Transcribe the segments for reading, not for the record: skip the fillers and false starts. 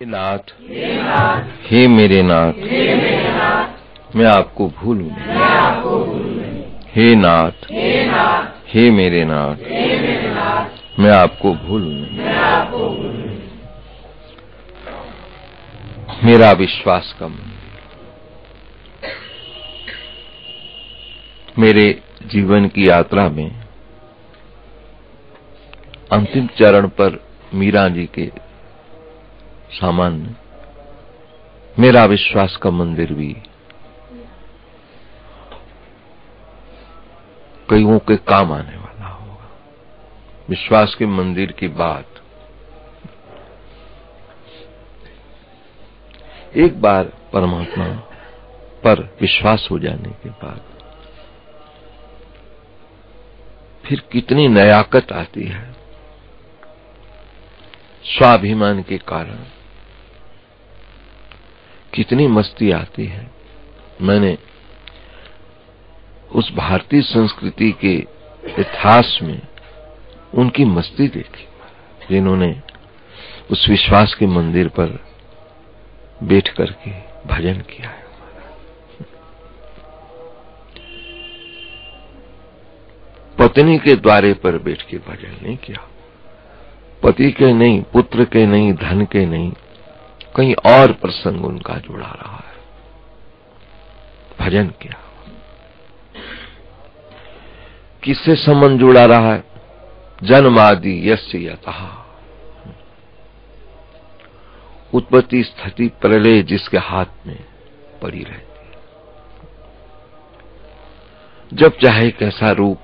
नाथ, हे मेरे नाथ, मैं आपको भूलूं नहीं। हे नाथ, हे मेरे नाथ, मैं आपको भूलूं नहीं। मेरा विश्वास कम, मेरे जीवन की यात्रा में अंतिम चरण पर मीरा जी के सामान्य मेरा विश्वास का मंदिर भी कईयों के काम आने वाला होगा। विश्वास के मंदिर की बात एक बार परमात्मा पर विश्वास हो जाने के बाद फिर कितनी नयाकत आती है। स्वाभिमान के कारण कितनी मस्ती आती है। मैंने उस भारतीय संस्कृति के इतिहास में उनकी मस्ती देखी, जिन्होंने उस विश्वास के मंदिर पर बैठ करके भजन किया है। पत्नी के द्वारे पर बैठ के भजन नहीं किया, पति के नहीं, पुत्र के नहीं, धन के नहीं, कहीं और प्रसंग उनका जुड़ा रहा है। भजन किया। किससे संबंध जुड़ा रहा है? जन्मादि यस्य यतः, उत्पत्ति स्थिति प्रलय जिसके हाथ में पड़ी रहती है। जब चाहे कैसा रूप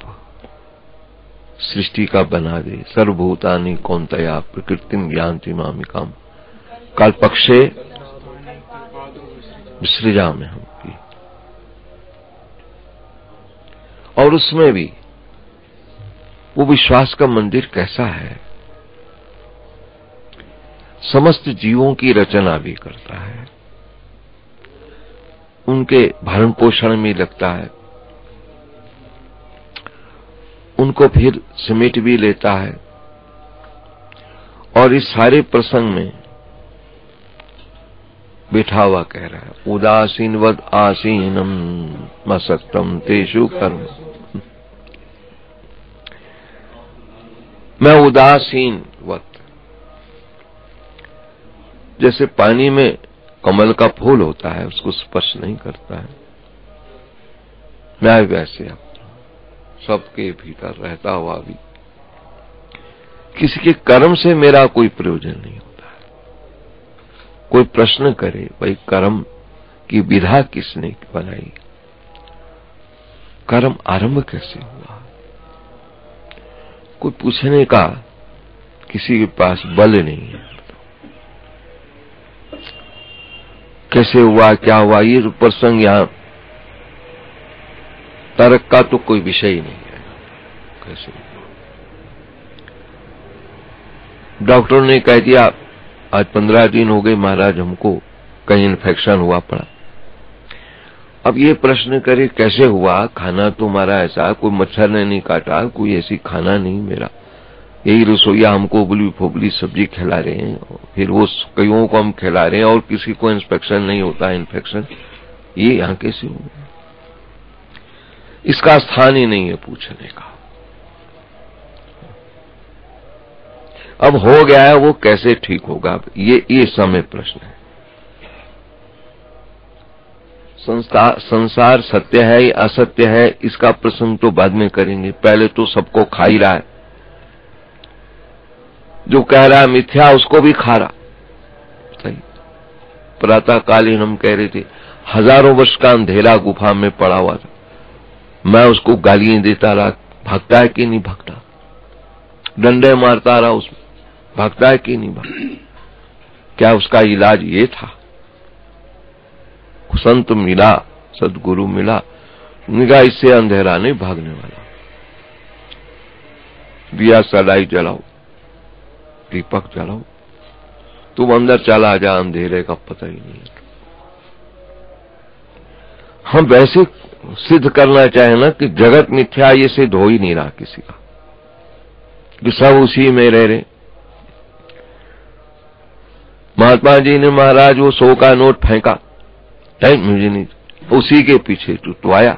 सृष्टि का बना दे। सर्वभूतानि कौन्तेय प्रकृतिम यान्ति मामिकाम कल्पक्षे विसृजामि हम की। और उसमें भी वो विश्वास का मंदिर कैसा है? समस्त जीवों की रचना भी करता है, उनके भरण पोषण में लगता है, उनको फिर समेट भी लेता है। और इस सारे प्रसंग में बैठा हुआ कह रहा है, उदासीनवद आसीनम मसक्तम तेषु कर्म। मैं उदासीन वत, जैसे पानी में कमल का फूल होता है, उसको स्पर्श नहीं करता है, मैं वैसे अब सबके भीतर रहता हुआ भी किसी के कर्म से मेरा कोई प्रयोजन नहीं होता है। कोई प्रश्न करे, भाई कर्म की विधा किसने बनाई, कर्म आरंभ कैसे हुआ, कोई पूछने का किसी के पास बल नहीं है। कैसे हुआ, क्या हुआ, ये प्रसंग यहां तर्क का तो कोई विषय ही नहीं है। कैसे डॉक्टर ने कह दिया आज 15 दिन हो गए महाराज, हमको कहीं इन्फेक्शन हुआ पड़ा। अब ये प्रश्न करे कैसे हुआ, खाना तो हमारा ऐसा, कोई मच्छर ने नहीं काटा, कोई ऐसी खाना नहीं, मेरा यही रसोईया हमको उबली फोबली सब्जी खिला रहे हैं, फिर वो कईयों को हम खिला रहे हैं और किसी को इंस्पेक्शन नहीं होता, इन्फेक्शन, ये यहां कैसे हुआ? इसका स्थान ही नहीं है पूछने का। अब हो गया है, वो कैसे ठीक होगा, ये समय प्रश्न है। संसार सत्य है या असत्य है, इसका प्रसंग तो बाद में करेंगे। पहले तो सबको खा ही रहा है, जो कह रहा है मिथ्या उसको भी खा रहा। सही, प्रातःकालीन हम कह रहे थे, हजारों वर्ष का अंधेरा गुफा में पड़ा हुआ था, मैं उसको गालियां देता रहा, भागता है कि नहीं भागता, डंडे मारता रहा, उसमें भागता है कि नहीं भागता। क्या उसका इलाज ये था? संत मिला, सदगुरु मिला, निगाह इससे अंधेरा नहीं भागने वाला। दिया सलाई जलाओ, दीपक जलाओ, तुम अंदर चला जा, अंधेरे का पता ही नहीं। हम वैसे सिद्ध करना चाहे ना कि जगत मिथ्या, ये सिद्ध हो ही नहीं रहा किसी का, कि सब उसी में रह रहे। महात्मा जी ने महाराज वो 100 का नोट फेंका, नहीं मुझे नहीं, उसी के पीछे टुटवाया।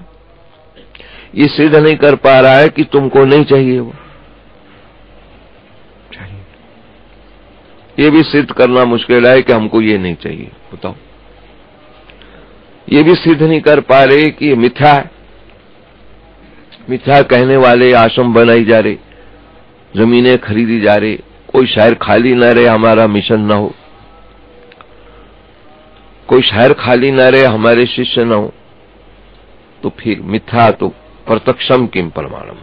ये सिद्ध नहीं कर पा रहा है कि तुमको नहीं चाहिए, वो चाहिए। ये भी सिद्ध करना मुश्किल है कि हमको ये नहीं चाहिए। बताओ, ये भी सिद्ध नहीं कर पा रहे कि ये मिथ्या है। मिथ्या कहने वाले आश्रम बनाई जा रहे, जमीनें खरीदी जा रही, कोई शहर खाली न रहे हमारा मिशन न हो, कोई शहर खाली न रहे हमारे शिष्य न हो, तो फिर मिथ्या तो प्रत्यक्षम किम प्रमाणम।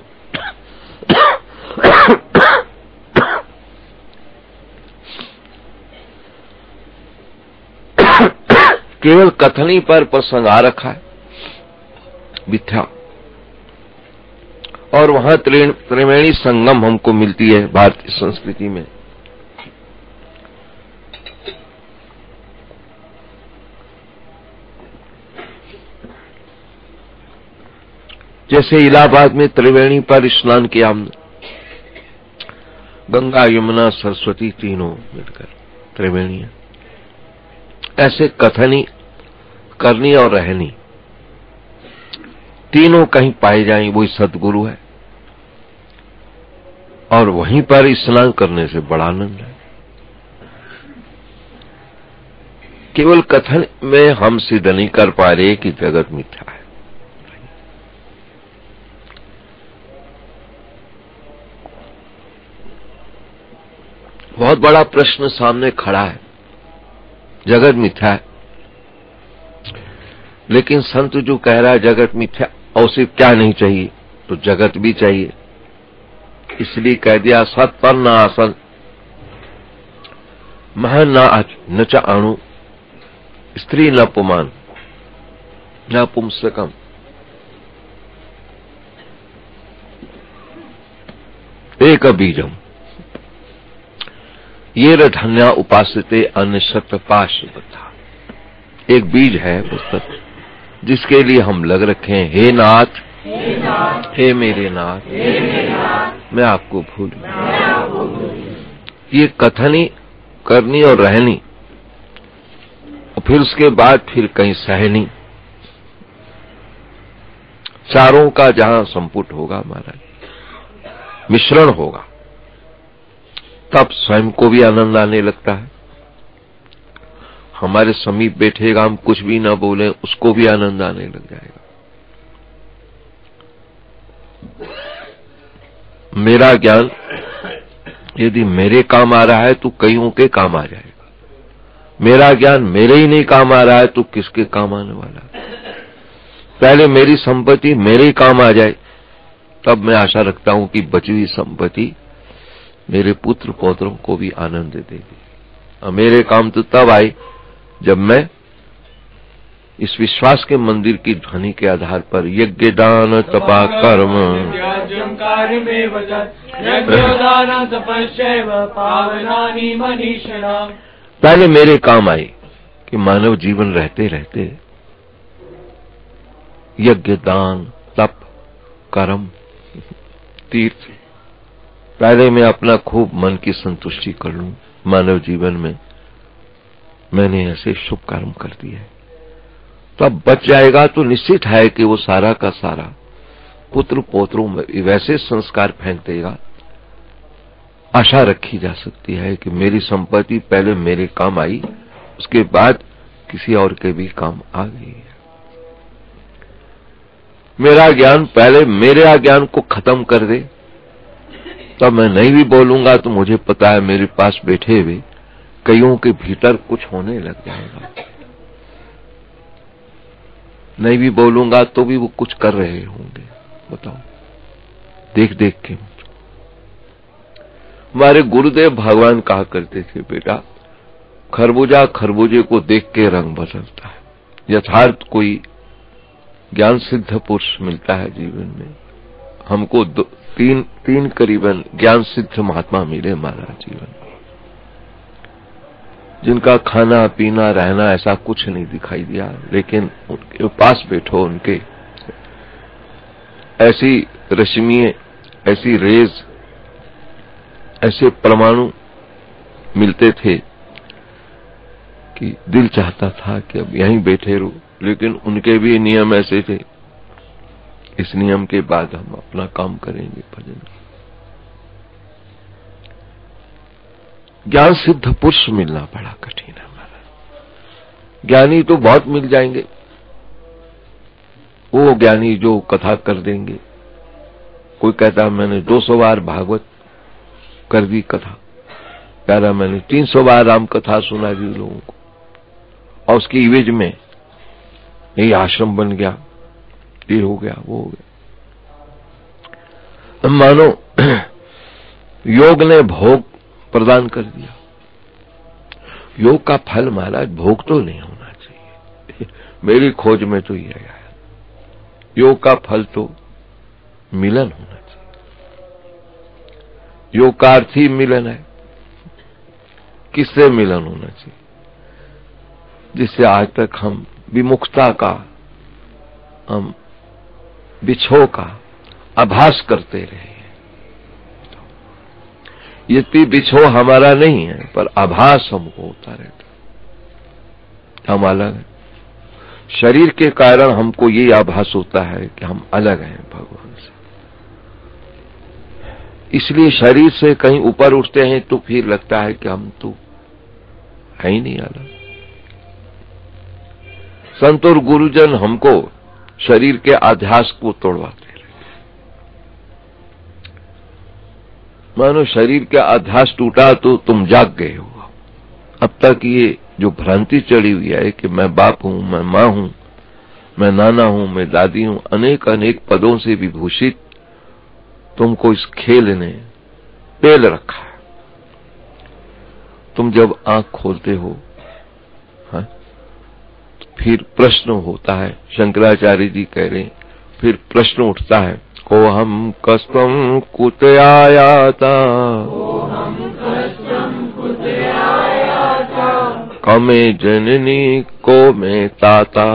केवल कथनी पर प्रसंग आ रखा है, मिथ्या। और वहां त्रिवेणी संगम हमको मिलती है भारतीय संस्कृति में। जैसे इलाहाबाद में त्रिवेणी पर स्नान किया हमने, गंगा यमुना सरस्वती तीनों मिलकर त्रिवेणी है। ऐसे कथनी, करनी और रहनी तीनों कहीं पाए जाएं, वही सद्गुरु है। और वहीं पर स्नान करने से बड़ा आनंद है। केवल कथन में हम सिद्ध नहीं कर पा रहे कि जगत मिथ्या है। बहुत बड़ा प्रश्न सामने खड़ा है, जगत मिथ्या है, लेकिन संत जो कह रहा है जगत मिथ्या और उसे क्या नहीं चाहिए, तो जगत भी चाहिए। इसलिए कह दिया सत पर न आसन, महान न च अणु, स्त्री न पुमान न पुंसकम। एक बीजम ये धन्या उपासते अन्य सत्यपाश बता। एक बीज है पुस्तक जिसके लिए हम लग रखे हैं, हे नाथ, हे मेरे नाथ, मैं आपको भूल। ये कथनी, करनी और रहनी, और फिर उसके बाद फिर कहीं सहनी, चारों का जहां संपुट होगा महाराज, मिश्रण होगा, तब स्वयं को भी आनंद आने लगता है। हमारे समीप बैठेगा, हम कुछ भी ना बोले, उसको भी आनंद आने लग जाएगा। मेरा ज्ञान यदि मेरे काम आ रहा है तो कईयों के काम आ जाएगा। मेरा ज्ञान मेरे ही नहीं काम आ रहा है तो किसके काम आने वाला है। पहले मेरी संपत्ति मेरे ही काम आ जाए, तब मैं आशा रखता हूं कि बची हुई संपत्ति मेरे पुत्र पौत्रों को भी आनंद देगी। और मेरे काम तो तब आए जब मैं इस विश्वास के मंदिर की ध्वनि के आधार पर यज्ञ दान तपा कर्म पहले मेरे काम आए कि मानव जीवन रहते रहते यज्ञ दान तप कर्म तीर्थ, पहले मैं अपना खूब मन की संतुष्टि कर लूं। मानव जीवन में मैंने ऐसे शुभ कर्म कर दिए, तो अब बच जाएगा तो निश्चित है कि वो सारा का सारा पुत्र पौत्रों में वैसे संस्कार फेंक देगा। आशा रखी जा सकती है कि मेरी संपत्ति पहले मेरे काम आई, उसके बाद किसी और के भी काम आ गई है। मेरा ज्ञान पहले मेरे अज्ञान को खत्म कर दे, तब मैं नहीं भी बोलूंगा तो मुझे पता है मेरे पास बैठे हुए कईयों के भीतर कुछ होने लग जाएगा। नहीं भी बोलूंगा तो भी वो कुछ कर रहे होंगे। बताओ, देख देख के। हमारे गुरुदेव भगवान कहा करते थे, बेटा खरबूजा खरबूजे को देख के रंग बदलता है। यथार्थ कोई ज्ञान सिद्ध पुरुष मिलता है जीवन में। हमको तीन करीबन ज्ञान सिद्ध महात्मा मिले महाराज जीवन में, जिनका खाना पीना रहना ऐसा कुछ नहीं दिखाई दिया, लेकिन उनके पास बैठो, उनके ऐसी रश्मियां, ऐसी रेज, ऐसे परमाणु मिलते थे कि दिल चाहता था कि अब यहीं बैठे रहो, लेकिन उनके भी नियम ऐसे थे, इस नियम के बाद हम अपना काम करेंगे भजन। ज्ञान सिद्ध पुरुष मिलना बड़ा कठिन है हमारा। ज्ञानी तो बहुत मिल जाएंगे, वो ज्ञानी जो कथा कर देंगे। कोई कहता मैंने 200 बार भागवत कर दी कथा, कह रहा मैंने 300 बार राम कथा सुना दी लोगों को, और उसकी इवेज में यही आश्रम बन गया, ये हो गया, वो हो गया। मानो योग ने भोग प्रदान कर दिया। योग का फल महाराज भोग तो नहीं होना चाहिए। मेरी खोज में तो ये आया, योग का फल तो मिलन होना चाहिए। योग का अर्थ ही मिलन है। किससे मिलन होना चाहिए? जिससे आज तक हम विमुखता का, हम बिछो का आभास करते रहे हैं। यद्यपि बिछो हमारा नहीं है, पर आभास हमको होता रहता। हम अलग हैं। शरीर के कारण हमको ये आभास होता है कि हम अलग हैं भगवान से। इसलिए शरीर से कहीं ऊपर उठते हैं तो फिर लगता है कि हम तो है ही नहीं अलग। संत और गुरुजन हमको शरीर के अध्यास को तोड़वाते रहे। मानो शरीर का अध्यास टूटा तो तुम जाग गए हो। अब तक ये जो भ्रांति चढ़ी हुई है कि मैं बाप हूं, मैं मां हूं, मैं नाना हूं, मैं दादी हूं, अनेक अनेक पदों से विभूषित तुमको इस खेल ने पेल रखा है। तुम जब आंख खोलते हो, हाँ, तो फिर प्रश्न होता है। शंकराचार्य जी कह रहे हैं, फिर प्रश्न उठता है, को हम कस्त्वं कुत आयाता, कमे जननी को में ताता,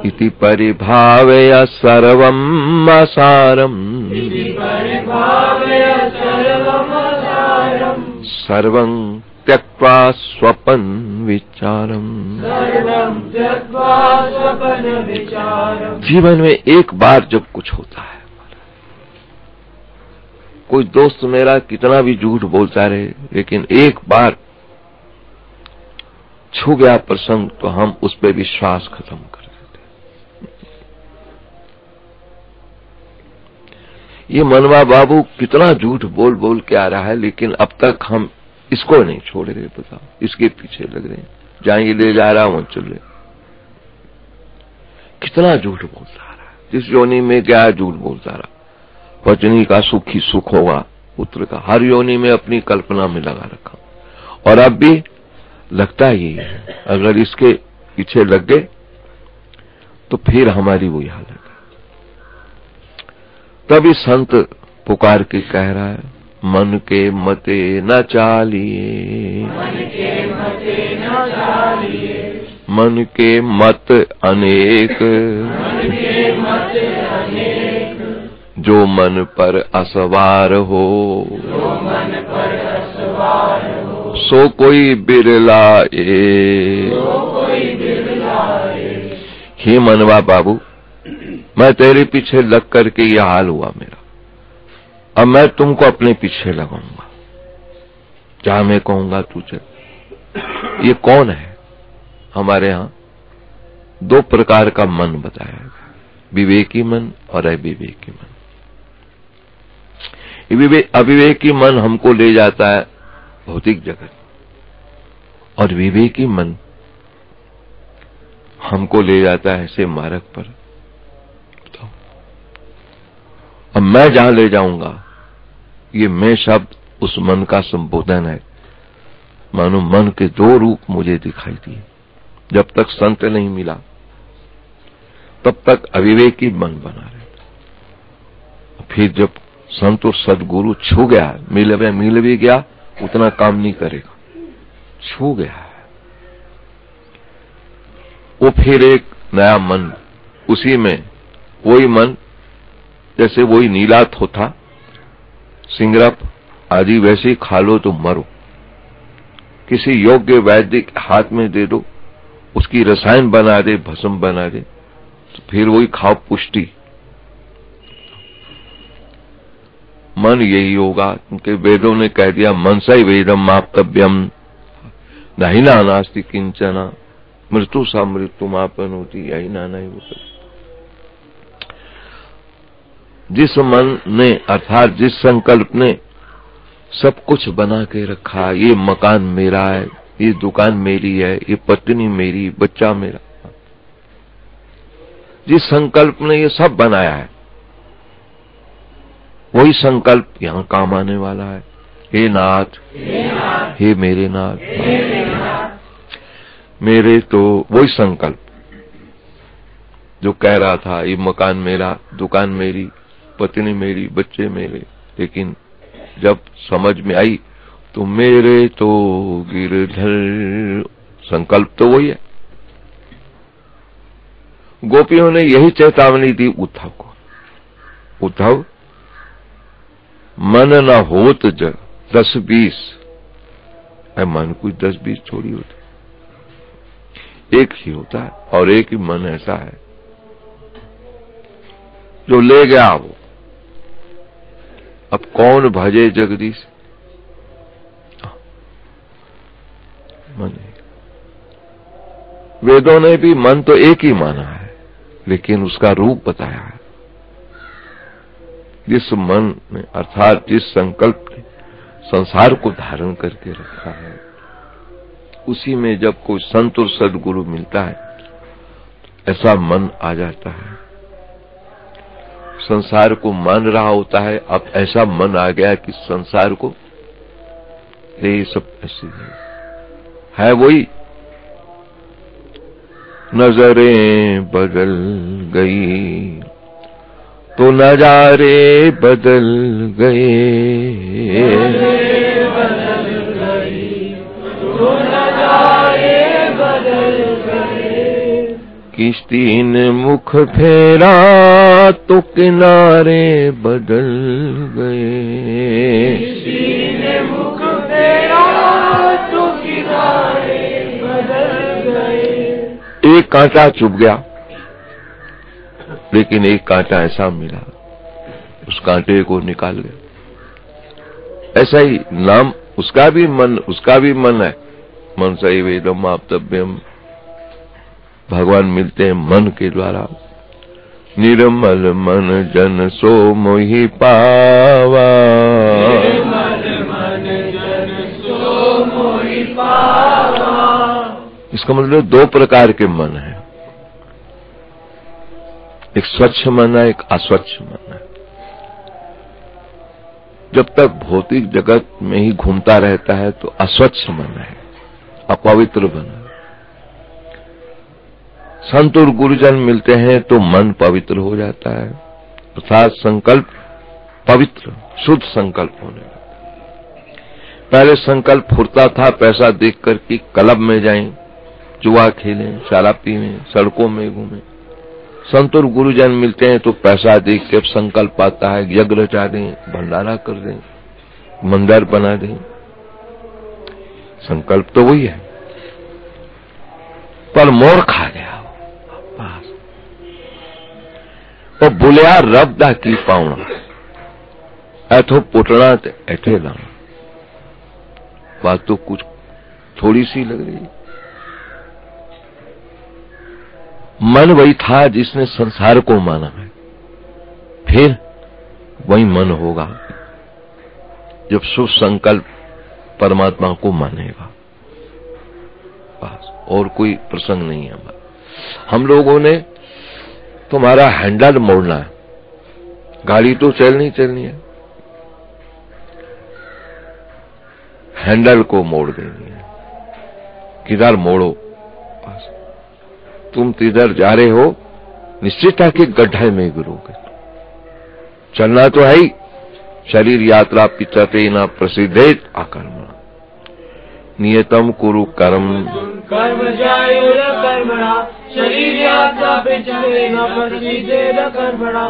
इति परिभावय सर्वम् असारम्, सर्वं त्यक्त्वा स्वपन विचारम्। जीवन में एक बार जब कुछ होता है, कोई दोस्त मेरा कितना भी झूठ बोलता रहे, लेकिन एक बार छू गया प्रसंग तो हम उस पर विश्वास खत्म कर देते। ये मनवा बाबू कितना झूठ बोल बोल के आ रहा है, लेकिन अब तक हम इसको नहीं छोड़ रहे। बताओ, इसके पीछे लग रहे हैं, जहां ये ले जा रहा वहां चल रहे। कितना झूठ बोलता रहा, जिस योनि में गया झूठ बोलता रहा। पत्नी का सुख ही सुख होगा, पुत्र का, हर योनि में अपनी कल्पना में लगा रखा। और अब भी लगता ही है, अगर इसके पीछे लग गए तो फिर हमारी वही हालत है। तभी संत पुकार के कह रहा है, मन के मते न चालिए, मन के मत अनेक, जो मन पर असवार हो, सो कोई बिरला ए। हे मनवा बाबू, मैं तेरे पीछे लग करके ये हाल हुआ मेरा, अब मैं तुमको अपने पीछे लगाऊंगा, जहां मैं कहूंगा तू चल। ये कौन है? हमारे यहां दो प्रकार का मन बताया गया, विवेकी मन और अविवेकी मन। अविवेकी मन हमको ले जाता है भौतिक जगत, और विवेकी मन हमको ले जाता है ऐसे मार्ग पर। तो अब मैं जहां ले जाऊंगा, ये मैं शब्द उस मन का संबोधन है। मानो मन के दो रूप मुझे दिखाई दिए। जब तक संत नहीं मिला तब तक अविवेकी मन बना रहता। फिर जब संत और सदगुरु छू गया, मिल भी गया, उतना काम नहीं करेगा, छू गया है वो, फिर एक नया मन, उसी में वही मन, जैसे वही नीला थोथा, सिंगरप आदि, वैसे ही खा लो तो मरो, किसी योग्य वैदिक हाथ में दे दो, उसकी रसायन बना दे, भस्म बना दे, तो फिर वही खाओ पुष्टि। मन यही होगा, क्योंकि वेदों ने कह दिया मनसा ही वेदम माप्तव्यम नहीं ना नास्ति किंचना मृत्यु सा मृत्यु मापन होती, यही नाना ही होता। जिस मन ने अर्थात जिस संकल्प ने सब कुछ बना के रखा, ये मकान मेरा है, ये दुकान मेरी है, ये पत्नी मेरी, बच्चा मेरा, जिस संकल्प ने ये सब बनाया है, वही संकल्प यहां काम आने वाला है। हे नाथ, हे मेरे नाथ, मेरे तो वही संकल्प जो कह रहा था ये मकान मेरा, दुकान मेरी, पत्नी मेरी, बच्चे मेरे, लेकिन जब समझ में आई तो मेरे तो गिरधर, संकल्प तो वही है। गोपियों ने यही चेतावनी दी उद्धव को, उद्धव मन न होत 10-20, मन कुछ 10-20 थोड़ी होती, एक ही होता है, और एक ही मन ऐसा है जो ले गया वो। अब कौन भजे जगदीश, मन। वेदों ने भी मन तो एक ही माना है, लेकिन उसका रूप बताया है। जिस मन ने अर्थात जिस संकल्प ने संसार को धारण करके रखा है, उसी में जब कोई संत और सद्गुरु मिलता है, ऐसा मन आ जाता है। संसार को मान रहा होता है, अब ऐसा मन आ गया कि संसार को ये सब ऐसे है वही। नजरें बदल गई तो नजारे बदल गए, किश्ती ने मुख फेरा तो किनारे बदल गए, किश्ती ने मुख फेरा तो किनारे बदल गए। एक कांटा चुभ गया, लेकिन एक कांटा ऐसा मिला, उस कांटे को निकाल गया। ऐसा ही नाम उसका भी मन है, मन सही वेदम आप्तव्यम। भगवान मिलते हैं मन के द्वारा। निर्मल मन जन सो मोहि पावा, निर्मल मन जन सो मोहि पावा। इसका मतलब 2 प्रकार के मन है, एक स्वच्छ मन है, एक अस्वच्छ मन है। जब तक भौतिक जगत में ही घूमता रहता है तो अस्वच्छ मन है, अपवित्र मन है। संत और गुरुजन मिलते हैं तो मन पवित्र हो जाता है, अर्थात संकल्प पवित्र शुद्ध संकल्प होने लगता। पहले संकल्प फुरता था पैसा देखकर कि क्लब में जाएं, जुआ खेलें, शराब पीवें, सड़कों में घूमें। संत और गुरुजन मिलते हैं तो पैसा देख के संकल्प आता है, यज्ञ रचा दें, भंडारा कर दें, मंदिर बना दें। संकल्प तो वही है, पर मोर खा गया बस। और बुलिया रब दा की पाउना, ऐथो पुटना ते ऐठे लाना। बात तो कुछ थोड़ी सी लग रही है। मन वही था जिसने संसार को माना है, फिर वही मन होगा जब शुभ संकल्प परमात्मा को मानेगा। बस और कोई प्रसंग नहीं है। हम लोगों ने तुम्हारा हैंडल मोड़ना है, गाड़ी तो चलनी है, हैंडल को मोड़ देनी है। किधर मोड़ो, बस तुम किधर जा रहे हो, निश्चित है कि गड्ढे में गिरोगे। चलना तो है ही। शरीर यात्रा पिचते न प्रसिद्धेत अकर्मणा, नियतम कुरु कर्म कर्म जायो न कर्मणा, शरीर यात्रा पिचते न प्रसिद्धेत अकर्मणा।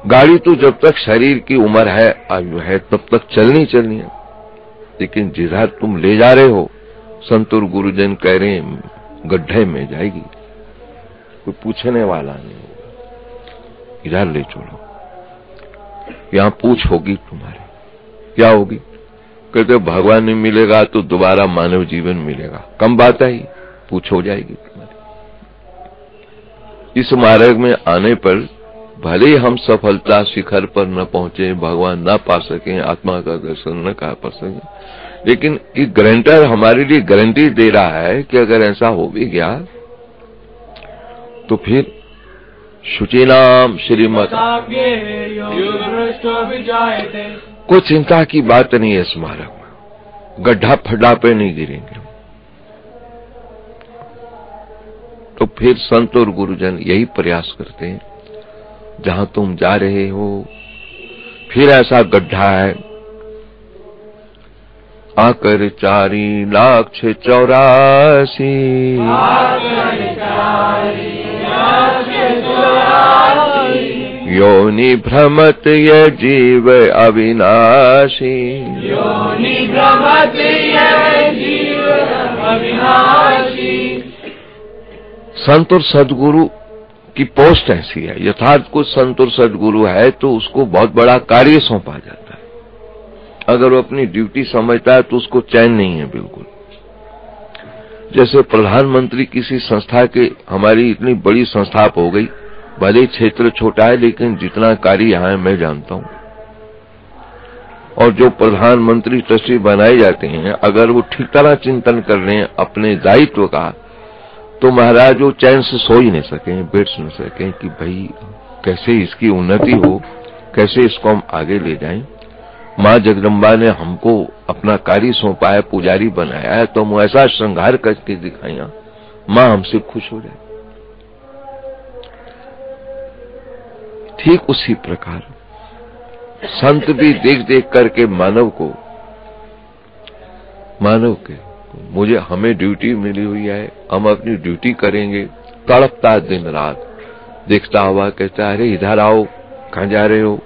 गाड़ी तो जब तक शरीर की उम्र है, आयु है, तब तक चलनी है। लेकिन जिधर तुम ले जा रहे हो संत और गुरुजन कह रहे हैं गड्ढे में जाएगी, कोई पूछने वाला नहीं होगा, इधर ले चलो, यहां पूछ होगी तुम्हारी। क्या होगी? कहते भगवान नहीं मिलेगा तो दोबारा मानव जीवन मिलेगा, कम बात है, पूछ हो जाएगी तुम्हारी। इस मार्ग में आने पर भले ही हम सफलता शिखर पर न पहुंचे, भगवान न पा सकें, आत्मा का दर्शन न कर पा सकें, लेकिन एक गारंटर हमारे लिए गारंटी दे रहा है कि अगर ऐसा हो भी गया तो फिर शुचिनाम श्रीमत, कोई चिंता की बात नहीं है इस मार्ग में, गड्ढा फड्डा पे नहीं गिरेंगे। तो फिर संत और गुरुजन यही प्रयास करते हैं, जहां तुम जा रहे हो फिर ऐसा गड्ढा है, आकर 4,84,000 योनि भ्रमत ये जीव अविनाशी, योनि भ्रमत ये जीव अविनाशी। संत और सदगुरु की पोस्ट ऐसी है, यथार्थ को संत और सदगुरु है तो उसको बहुत बड़ा कार्य सौंपा जाता है। अगर वो अपनी ड्यूटी समझता है तो उसको चैन नहीं है बिल्कुल। जैसे प्रधानमंत्री किसी संस्था के, हमारी इतनी बड़ी संस्था हो गई, भले क्षेत्र छोटा है लेकिन जितना कार्य यहाँ है मैं जानता हूँ, और जो प्रधानमंत्री ट्रस्टी बनाए जाते हैं अगर वो ठीक तरह चिंतन कर रहे हैं अपने दायित्व का, तो महाराज वो चैन से सो ही नहीं सके, बैठ नहीं सके कि भाई कैसे इसकी उन्नति हो, कैसे इसको हम आगे ले जाएं। माँ जगदम्बा ने हमको अपना कार्य सौंपा है, पुजारी बनाया है, तो हम ऐसा श्रृंगार करके दिखाया माँ हमसे खुश हो जाए। ठीक उसी प्रकार संत भी देख देख करके मानव के मुझे हमें ड्यूटी मिली हुई है, हम अपनी ड्यूटी करेंगे, तड़पता दिन रात, देखता हुआ कहता अरे इधर आओ, कहां जा रहे हो,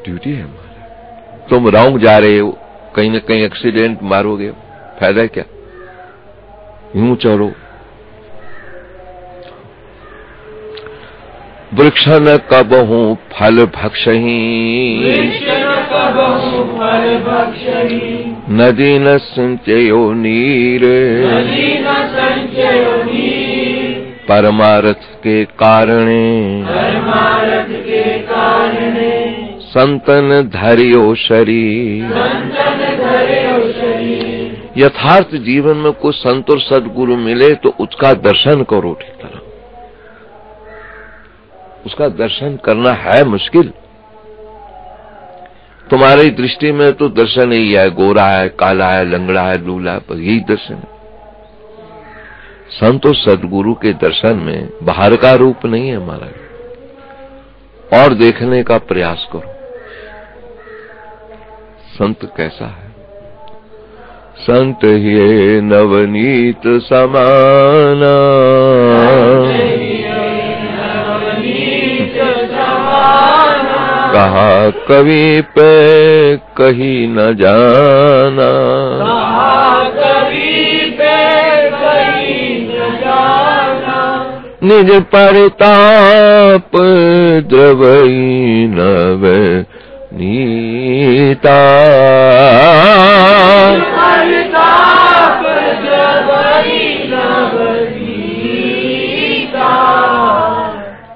ड्यूटी है हमारा, तुम रॉन्ग जा रहे हो, कहीं न कहीं एक्सीडेंट मारोगे, फायदा क्या, यूं चलो। वृक्ष न कबहू फल भक्षही, नदी न संचयो नीर, परमार्थ के कारणे, संतन धरियो शरीर। यथार्थ जीवन में कोई संत और सदगुरु मिले तो उसका दर्शन करो ठीक तरह। उसका दर्शन करना है मुश्किल, तुम्हारी दृष्टि में तो दर्शन यही है, गोरा है, काला है, लंगड़ा है, लूला है, बस यही दर्शन है। संत और सदगुरु के दर्शन में बाहर का रूप नहीं है हमारा, और देखने का प्रयास करो संत कैसा है। संत ये नवनीत समाना, कहा कवि पे कही न जाना, निज परिताप द्रवई नव नीता,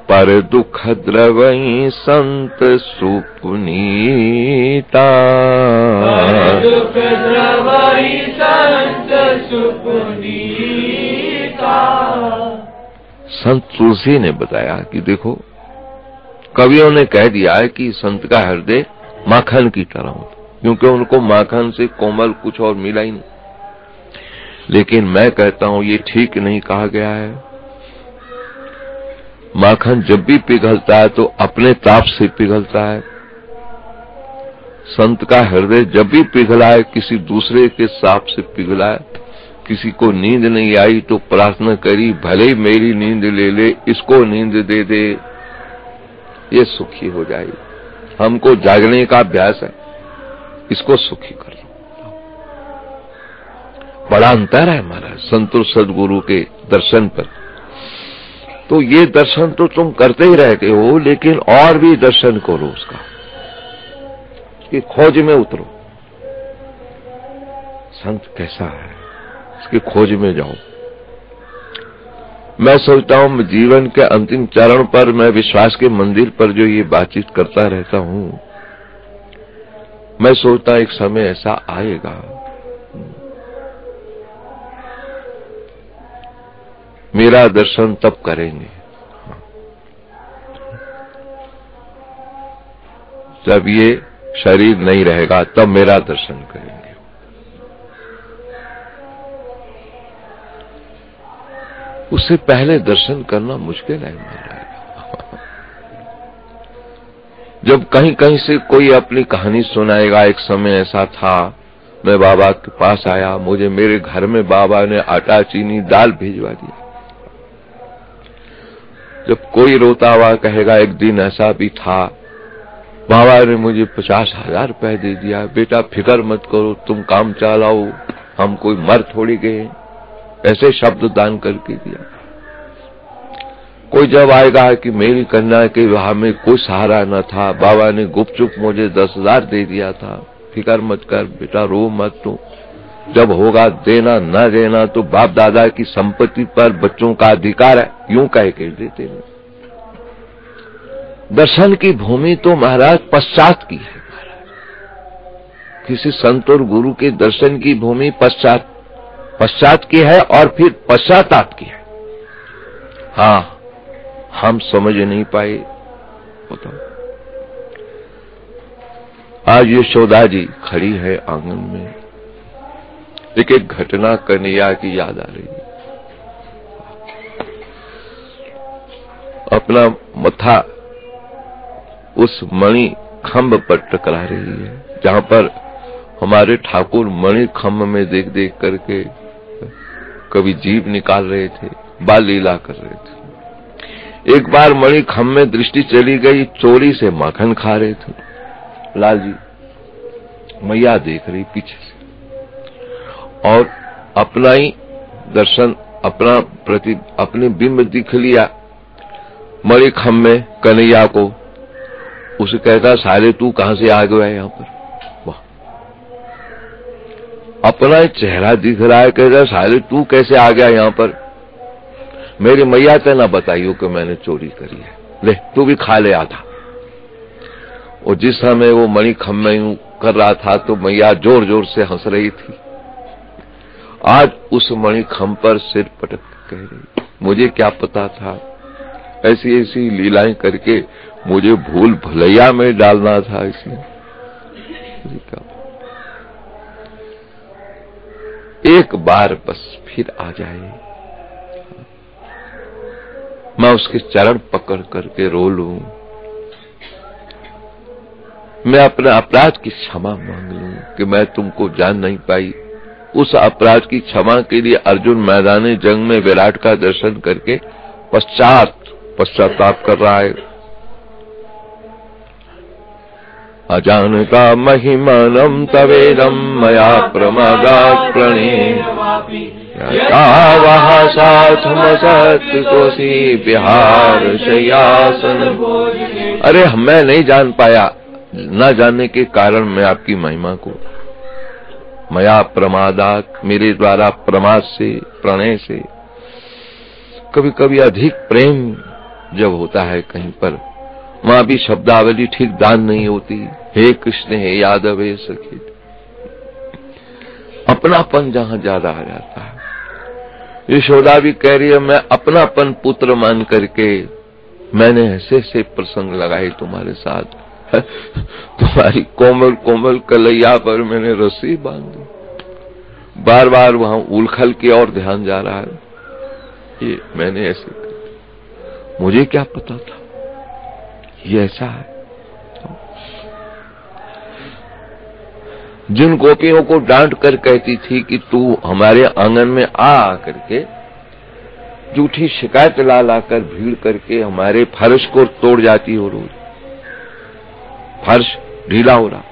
पर दुख द्रवई संत सुपुनीता, दुख द्रवई संत सुपुनीता। संत तुलसी ने बताया कि देखो, कवियों ने कह दिया है कि संत का हृदय माखन की तरह होता, क्योंकि उनको माखन से कोमल कुछ और मिला ही नहीं। लेकिन मैं कहता हूं ये ठीक नहीं कहा गया है। माखन जब भी पिघलता है तो अपने ताप से पिघलता है। संत का हृदय जब भी पिघला है किसी दूसरे के साप से पिघला है। किसी को नींद नहीं आई तो प्रार्थना करी, भले ही मेरी नींद ले ले, इसको नींद दे दे, ये सुखी हो जाए। हमको जागने का अभ्यास है, इसको सुखी कर लो। बड़ा अंतर है महाराज संत सदगुरु के दर्शन पर। तो ये दर्शन तो तुम करते ही रहते हो, लेकिन और भी दर्शन करो उसका, कि खोज में उतरो। संत कैसा है इसकी खोज में जाओ। मैं सोचता हूं जीवन के अंतिम चरण पर मैं विश्वास के मंदिर पर जो ये बातचीत करता रहता हूं, मैं सोचता एक समय ऐसा आएगा मेरा दर्शन तब करेंगे जब ये शरीर नहीं रहेगा, तब मेरा दर्शन करेंगे। उससे पहले दर्शन करना मुश्किल है महाराज। जब कहीं कहीं से कोई अपनी कहानी सुनाएगा, एक समय ऐसा था मैं बाबा के पास आया, मुझे मेरे घर में बाबा ने आटा चीनी दाल भिजवा दिया। जब कोई रोता हुआ कहेगा एक दिन ऐसा भी था बाबा ने मुझे 50,000 रुपए दे दिया, बेटा फिक्र मत करो, तुम काम चलाओ, हम कोई मर थोड़ी गए, ऐसे शब्द दान करके दिया। कोई जब आएगा कि मेरी कन्या के विवाह में कोई सहारा न था, बाबा ने गुपचुप मुझे 10,000 दे दिया था, फिक्र मत कर बेटा, रो मत, तो जब होगा देना न देना तो बाप दादा की संपत्ति पर बच्चों का अधिकार है, यूं कह के देते हैं। दर्शन की भूमि तो महाराज पश्चात की है महाराज। किसी संत और गुरु के दर्शन की भूमि पश्चात की है और फिर पश्चाताप की है। हाँ, हम समझ नहीं पाए। बताओ, आज यशोदा जी खड़ी है आंगन में, एक घटना कन्हैया की याद आ रही है। अपना मथा उस मणि खंभ पर टकरा रही है, जहां पर हमारे ठाकुर मणि खंभ में देख देख करके कभी जीभ निकाल रहे थे, बाल लीला कर रहे थे। एक बार मणि खंभ में दृष्टि चली गई, चोरी से माखन खा रहे थे लाल जी, मैया देख रही पीछे से, और अपना ही दर्शन, अपने बिंब दिख लिया मणि खंभ में कन्हैया को। उसे कहता साले तू कहां से आ गया यहां पर? वाह, अपना चेहरा दिख रहा है, कहता साले तू कैसे आ गया यहां पर? मेरी मैया तो ना बताइयो कि मैंने चोरी करी है, ले तू भी खा ले आधा। और जिस समय वो मणि खंभ में कर रहा था तो मैया जोर जोर से हंस रही थी। आज उस मणि खंभ पर सिर पटक कह रही, मुझे क्या पता था ऐसी ऐसी लीलाएं करके मुझे भूल भुलैया में डालना था इसने। एक बार बस फिर आ जाए, मैं उसके चरण पकड़ करके रो लूं, मैं अपने अपराध की क्षमा मांग लूं कि मैं तुमको जान नहीं पाई। उस अपराध की क्षमा के लिए अर्जुन मैदान जंग में विराट का दर्शन करके पश्चाताप कर रहा है। अजानता महिमानं तवेदं मया प्रमादात् प्रणीतवापि वहाँ साथमसत्कोसी बिहार शय्यासन। अरे मैं नहीं जान पाया, न जानने के कारण मैं आपकी महिमा को, मया प्रमादात्, मेरे द्वारा प्रमाद से, प्रणय से। कभी कभी अधिक प्रेम जब होता है कहीं पर, वहां भी शब्दावली ठीक दान नहीं होती। हे कृष्ण हे यादव हे सखी, अपनापन जहां ज्यादा आ जाता है। यशोदा भी कह रही है मैं अपनापन पुत्र मान करके मैंने ऐसे ऐसे प्रसंग लगाए तुम्हारे साथ, तुम्हारी कोमल कोमल कलैया पर मैंने रस्सी बांध दी। बार बार वहां उलखल की ओर ध्यान जा रहा है, ये मैंने ऐसे कर, मुझे क्या पता था ये ऐसा है। जिन गोपियों को डांट कर कहती थी कि तू हमारे आंगन में आ करके झूठी शिकायत ला लाकर भीड़ करके हमारे फर्श को तोड़ जाती हो, रोज फर्श ढीला हो रहा,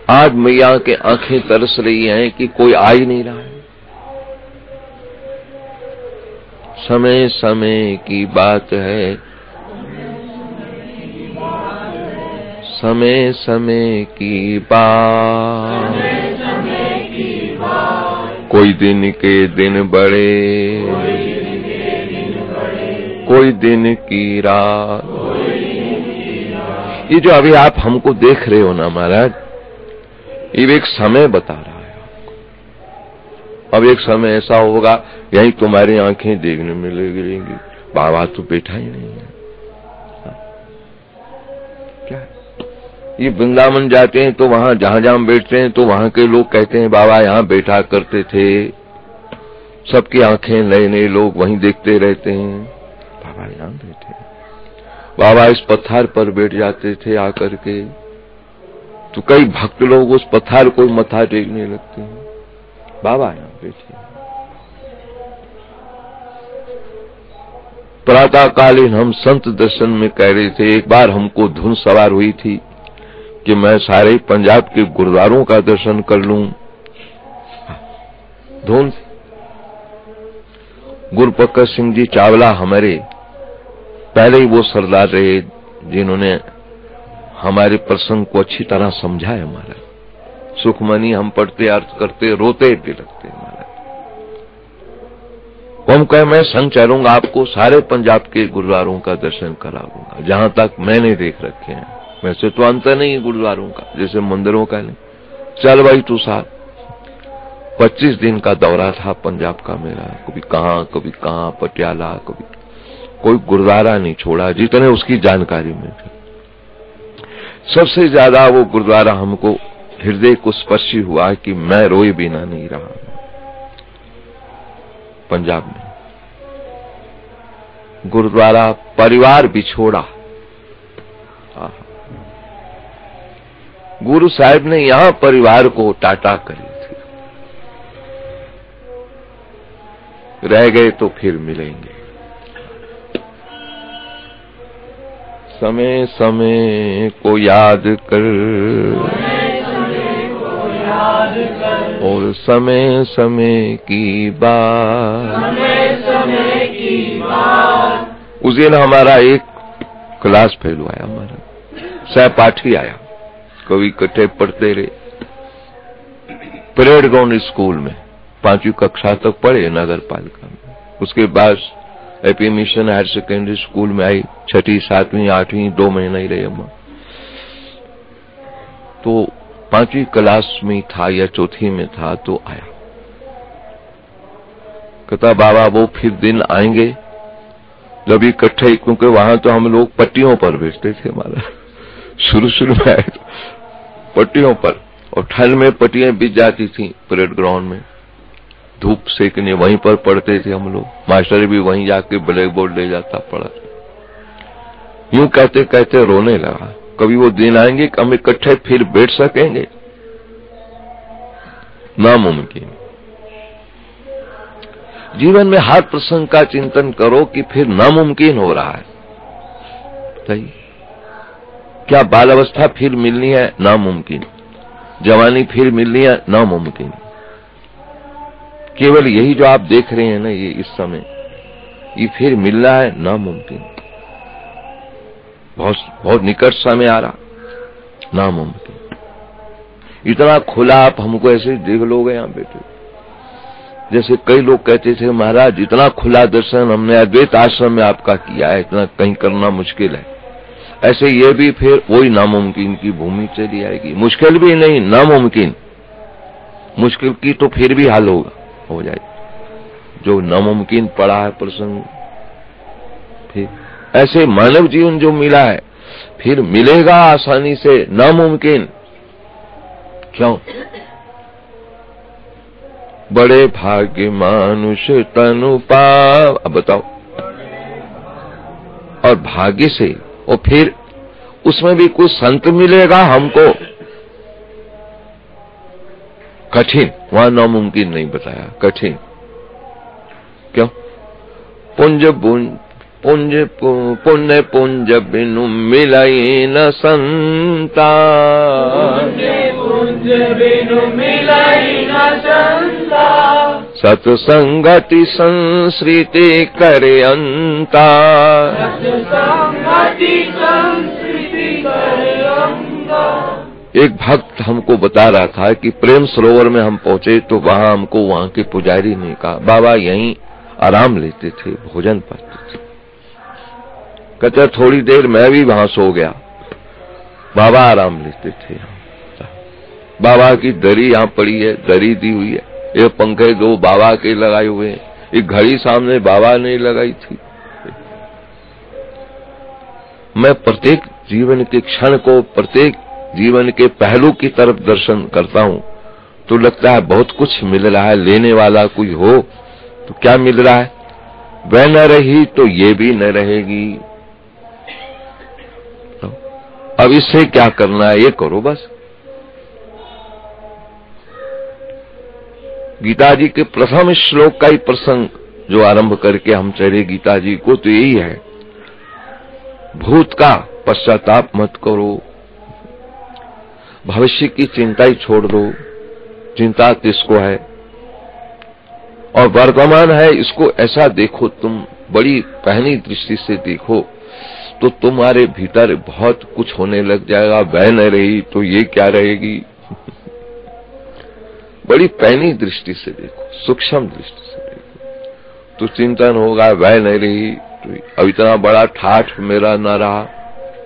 आज मैया के आंखें तरस रही हैं कि कोई आ ही नहीं रहा है। समय समय की बात है, समय समय की बात, कोई दिन के दिन बड़े, कोई दिन की रात। ये जो अभी आप हमको देख रहे हो ना महाराज, ये एक समय बता रहा है आपको। अब एक समय ऐसा होगा यही तुम्हारी आंखें देखने में लगेंगी, बाबा तो बैठा ही नहीं है। क्या ये वृंदावन जाते हैं तो वहां जहां जहां बैठते हैं तो वहां के लोग कहते हैं बाबा यहां बैठा करते थे, सबकी आंखें नए नए लोग वहीं देखते रहते हैं, बाबा यहां बैठे, बाबा इस पत्थर पर बैठ जाते थे आकर के, तो कई भक्त लोग उस पत्थर को मत्था टेकने लगते हैं, बाबा यहां बैठे। प्रातःकालीन हम संत दर्शन में कह रहे थे, एक बार हमको धुन सवार हुई थी कि मैं सारे पंजाब के गुरुद्वारों का दर्शन कर लूं। धुन गुरुप्रकाश सिंह जी चावला हमारे पहले ही वो सरदार रहे जिन्होंने हमारे प्रसंग को अच्छी तरह समझा है। हमारा सुखमनी हम पढ़ते अर्थ करते रोते भी लगते हमारा। हम कहे मैं संग चलूंगा, आपको सारे पंजाब के गुरुद्वारों का दर्शन कराऊंगा जहां तक मैंने देख रखे हैं। वैसे तो अंतर नहीं है गुरुद्वारों का, जैसे मंदिरों का नहीं। चल भाई तू साथ 25 दिन का दौरा था पंजाब का मेरा, कभी कहां पटियाला, कभी कोई गुरुद्वारा नहीं छोड़ा जितने उसकी जानकारी में थे। सबसे ज्यादा वो गुरुद्वारा हमको हृदय को स्पर्शी हुआ कि मैं रोए बिना नहीं रहा पंजाब में। गुरुद्वारा परिवार बिछोड़ा, गुरु साहब ने यहां परिवार को टाटा करी थी, रह गए तो फिर मिलेंगे। समय समय को याद कर और समय समय की बात। उस दिन हमारा एक क्लास फेल हुआ, हमारा सहपाठी आया, कभी इकट्ठे पढ़ते रहे परेड ग्राउंड स्कूल में, 5वीं कक्षा तक पढ़े नगर पालिका में। उसके बाद AP mission higher secondary school में आई, 6ठी 7वीं 8वीं 2 महीना ही रहे अम्मा। तो 5वीं क्लास में था या 4थी में था तो आया, कहता बाबा वो फिर दिन आएंगे जब इकट्ठे, क्योंकि वहां तो हम लोग पट्टियों पर बैठते थे। हमारा शुरू में आए तो पट्टियों पर, और ठंड में पट्टियां बिछ जाती थी परेड ग्राउंड में, धूप सेकने वहीं पर पढ़ते थे हम लोग। मास्टर भी वहीं जाके ब्लैक बोर्ड ले जाता पढ़ा। यूं कहते कहते रोने लगा, कभी वो दिन आएंगे कि हम इकट्ठे फिर बैठ सकेंगे, नामुमकिन। जीवन में हर प्रसंग का चिंतन करो कि फिर नामुमकिन हो रहा है। सही, क्या बाल अवस्था फिर मिलनी है? नामुमकिन। जवानी फिर मिलनी है? नामुमकिन। केवल यही जो आप देख रहे हैं ना, ये इस समय ये फिर मिल रहा है, नामुमकिन। बहुत निकट समय आ रहा, नामुमकिन। इतना खुला आप हमको ऐसे देख लोगे यहां बैठे, जैसे कई लोग कहते थे महाराज इतना खुला दर्शन हमने अद्वैत आश्रम में आपका किया है, इतना कहीं करना मुश्किल है। ऐसे ये भी फिर वही नामुमकिन की भूमि चली आएगी। मुश्किल भी नहीं, नामुमकिन। मुश्किल की तो फिर भी हल हो जाए, जो नामुमकिन पड़ा है प्रसंग। फिर ऐसे मानव जीवन जो मिला है फिर मिलेगा आसानी से, नामुमकिन। क्यों? बड़े भाग्य मानुष तनु पाव। अब बताओ, और भाग्य से, और फिर उसमें भी कुछ संत मिलेगा हमको, कठिन। वहां नामुमकिन नहीं बताया, कठिन। क्यों? पुंज पुण्य बिनु मिलई न संता, कुंज बिनु मिलई न चंदा, सत्संगति संस्कृति करे अंता, सत्संगति संस्कृति करे अंता। एक भक्त हमको बता रहा था कि प्रेम सरोवर में हम पहुंचे तो वहां हमको वहां के पुजारी ने कहा, बाबा यहीं आराम लेते थे, भोजन पाते थे। कहते थोड़ी देर मैं भी वहां सो गया, बाबा आराम लेते थे। बाबा की दरी यहां पड़ी है, दरी दी हुई है, ये पंखे दो बाबा के लगाए हुए हैं, एक घड़ी सामने बाबा ने लगाई थी। मैं प्रत्येक जीवन के क्षण को, प्रत्येक जीवन के पहलू की तरफ दर्शन करता हूं तो लगता है बहुत कुछ मिल रहा है। लेने वाला कोई हो तो क्या मिल रहा है, वह न रही तो ये भी न रहेगी। अब इससे क्या करना है, ये करो बस। गीता जी के प्रथम श्लोक का ही प्रसंग जो आरंभ करके हम चले गीता जी को, तो यही है, भूत का पश्चाताप मत करो, भविष्य की चिंता ही छोड़ दो, चिंता किसको है, और वर्तमान है इसको ऐसा देखो, तुम बड़ी पहनी दृष्टि से देखो तो तुम्हारे भीतर बहुत कुछ होने लग जाएगा। वह न रही तो ये क्या रहेगी। बड़ी पैनी दृष्टि से देखो, सूक्ष्म दृष्टि से देखो तो चिंतन होगा, वह नहीं रही तो अब इतना बड़ा ठाठ मेरा ना रहा।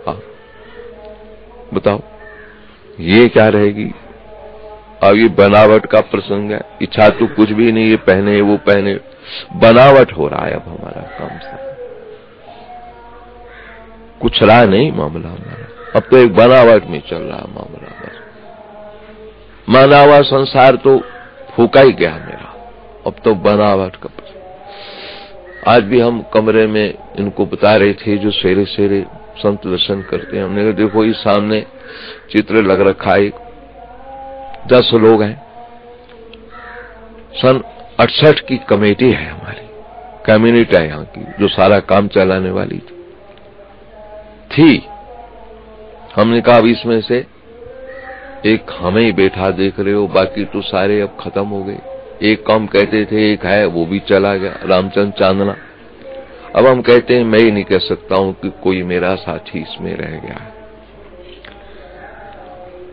हाँ बताओ ये क्या रहेगी। अब ये बनावट का प्रसंग है, इच्छा तो कुछ भी नहीं, ये पहने वो पहने, बनावट हो रहा है अब हमारा काम से, कुछ रहा नहीं मामला हमारा, अब तो एक बनावट में चल रहा मामला। बस माना हुआ संसार तो फूका ही गया मेरा, अब तो बनावट का। आज भी हम कमरे में इनको बता रहे थे जो सवेरे सवेरे संत दर्शन करते हैं, हमने कहा देखो इस सामने चित्र लग रखा है, 10 लोग हैं, सन 68 की कमेटी है हमारी, कम्युनिटी है यहाँ की जो सारा काम चलाने वाली थी। हमने कहा अब इसमें से एक हमें ही बैठा देख रहे हो, बाकी तो सारे अब खत्म हो गए। एक काम कहते थे एक है वो भी चला गया, रामचंद्र चांदना। अब हम कहते हैं मैं ही नहीं कह सकता हूं कि कोई मेरा साथी इसमें रह गया है,